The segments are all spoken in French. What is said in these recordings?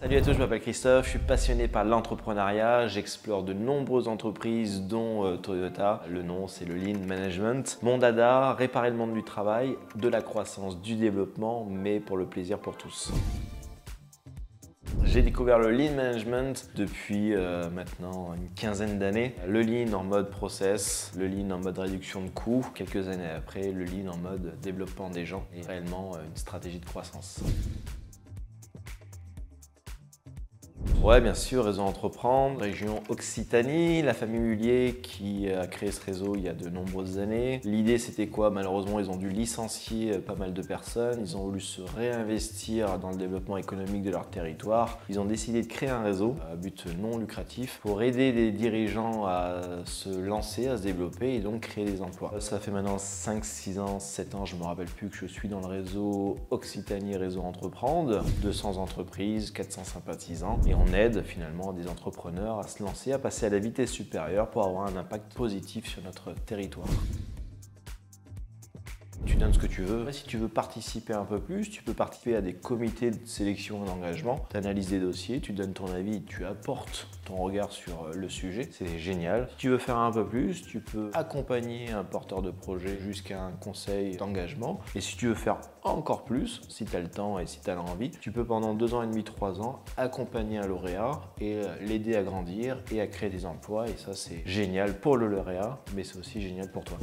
Salut à tous, je m'appelle Christophe, je suis passionné par l'entrepreneuriat, j'explore de nombreuses entreprises dont Toyota. Le nom c'est le Lean Management. Mon dada, réparer le monde du travail, de la croissance, du développement, mais pour le plaisir pour tous. J'ai découvert le Lean Management depuis maintenant une quinzaine d'années. Le Lean en mode process, le Lean en mode réduction de coûts. Quelques années après, le Lean en mode développement des gens et réellement une stratégie de croissance. Ouais, bien sûr, réseau Entreprendre, région Occitanie, la famille Mullier qui a créé ce réseau il y a de nombreuses années. L'idée c'était quoi? Malheureusement, ils ont dû licencier pas mal de personnes, ils ont voulu se réinvestir dans le développement économique de leur territoire. Ils ont décidé de créer un réseau à but non lucratif pour aider les dirigeants à se lancer, à se développer et donc créer des emplois. Ça fait maintenant 5, 6 ans, 7 ans, je ne me rappelle plus que je suis dans le réseau Occitanie Réseau Entreprendre. 200 entreprises, 400 sympathisants et on aide finalement des entrepreneurs à se lancer, à passer à la vitesse supérieure pour avoir un impact positif sur notre territoire. Tu donnes ce que tu veux. Si tu veux participer un peu plus, tu peux participer à des comités de sélection et d'engagement. Tu analyses des dossiers, tu donnes ton avis, tu apportes ton regard sur le sujet. C'est génial. Si tu veux faire un peu plus, tu peux accompagner un porteur de projet jusqu'à un conseil d'engagement. Et si tu veux faire encore plus, si tu as le temps et si tu as l'envie, tu peux pendant 2 ans et demi, 3 ans, accompagner un lauréat et l'aider à grandir et à créer des emplois. Et ça, c'est génial pour le lauréat, mais c'est aussi génial pour toi.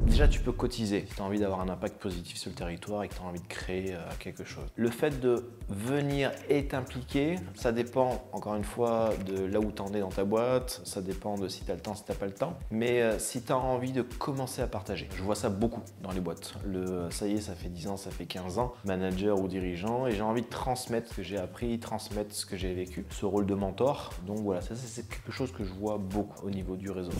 Déjà, tu peux cotiser si tu as envie d'avoir un impact positif sur le territoire et que tu as envie de créer quelque chose. Le fait de venir et t'impliquer, ça dépend encore une fois de là où tu en es dans ta boîte, ça dépend de si tu as le temps, si tu n'as pas le temps. Mais si tu as envie de commencer à partager, je vois ça beaucoup dans les boîtes. Ça y est, ça fait 10 ans, ça fait 15 ans, manager ou dirigeant, et j'ai envie de transmettre ce que j'ai appris, transmettre ce que j'ai vécu, ce rôle de mentor. Donc voilà, ça c'est quelque chose que je vois beaucoup au niveau du réseau.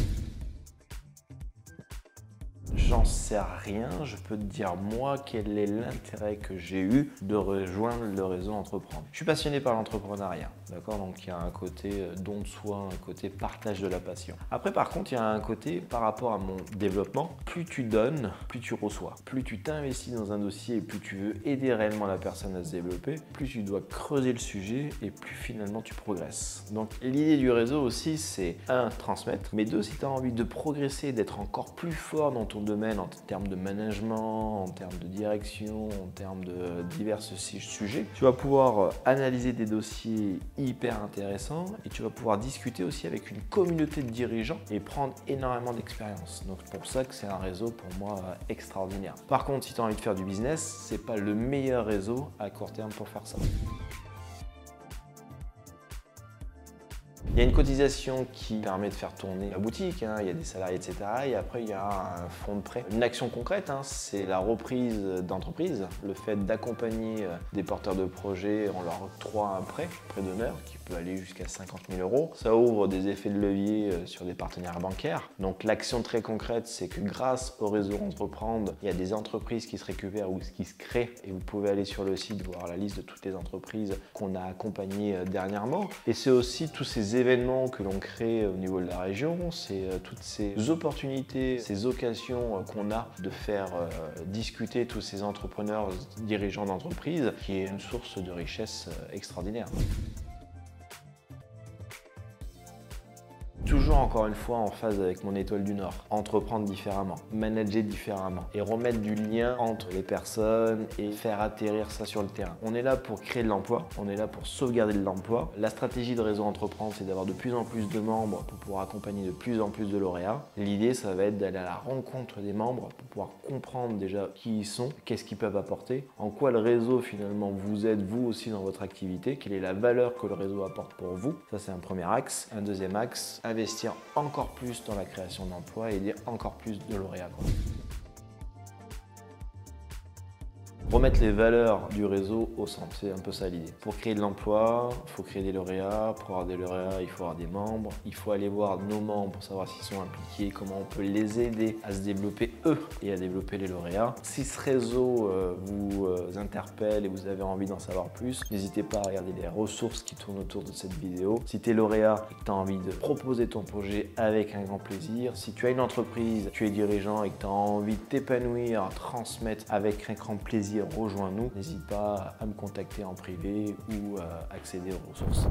J'en sais rien, je peux te dire moi quel est l'intérêt que j'ai eu de rejoindre le réseau Entreprendre. Je suis passionné par l'entrepreneuriat, d'accord? Donc il y a un côté don de soi, un côté partage de la passion. Après par contre, il y a un côté par rapport à mon développement, plus tu donnes, plus tu reçois. Plus tu t'investis dans un dossier et plus tu veux aider réellement la personne à se développer, plus tu dois creuser le sujet et plus finalement tu progresses. Donc l'idée du réseau aussi, c'est 1, transmettre, mais 2, si tu as envie de progresser, d'être encore plus fort dans ton domaine en termes de management, en termes de direction, en termes de divers sujets, tu vas pouvoir analyser des dossiers hyper intéressants et tu vas pouvoir discuter aussi avec une communauté de dirigeants et prendre énormément d'expérience. Donc c'est pour ça que c'est un réseau pour moi extraordinaire. Par contre, si tu as envie de faire du business, c'est pas le meilleur réseau à court terme pour faire ça. Il y a une cotisation qui permet de faire tourner la boutique, il y a des salariés, etc. Et après, il y a un fonds de prêt. Une action concrète, c'est la reprise d'entreprise, le fait d'accompagner des porteurs de projets en leur octroie un prêt d'honneur qui peut aller jusqu'à 50 000 €. Ça ouvre des effets de levier sur des partenaires bancaires. Donc l'action très concrète, c'est que grâce au réseau Entreprendre, il y a des entreprises qui se récupèrent ou qui se créent. Et vous pouvez aller sur le site voir la liste de toutes les entreprises qu'on a accompagnées dernièrement. Et c'est aussi tous ces événements que l'on crée au niveau de la région, c'est toutes ces opportunités, ces occasions qu'on a de faire discuter tous ces entrepreneurs, dirigeants d'entreprise, qui est une source de richesse extraordinaire. Toujours encore une fois en phase avec mon étoile du Nord. Entreprendre différemment, manager différemment et remettre du lien entre les personnes et faire atterrir ça sur le terrain. On est là pour créer de l'emploi, on est là pour sauvegarder de l'emploi. La stratégie de Réseau Entreprendre, c'est d'avoir de plus en plus de membres pour pouvoir accompagner de plus en plus de lauréats. L'idée, ça va être d'aller à la rencontre des membres pour pouvoir comprendre déjà qui ils sont, qu'est-ce qu'ils peuvent apporter, en quoi le réseau finalement vous aide vous aussi dans votre activité, quelle est la valeur que le réseau apporte pour vous. Ça, c'est un premier axe. Un deuxième axe, investir encore plus dans la création d'emplois et aider encore plus de lauréats. Remettre les valeurs du réseau au centre, c'est un peu ça l'idée. Pour créer de l'emploi, il faut créer des lauréats. Pour avoir des lauréats, il faut avoir des membres. Il faut aller voir nos membres pour savoir s'ils sont impliqués, comment on peut les aider à se développer eux et à développer les lauréats. Si ce réseau vous interpelle et vous avez envie d'en savoir plus, n'hésitez pas à regarder les ressources qui tournent autour de cette vidéo. Si tu es lauréat et que tu as envie de proposer ton projet avec un grand plaisir, si tu as une entreprise, tu es dirigeant et que tu as envie de t'épanouir, transmettre avec un grand plaisir dit rejoins-nous, n'hésite pas à me contacter en privé ou à accéder aux ressources.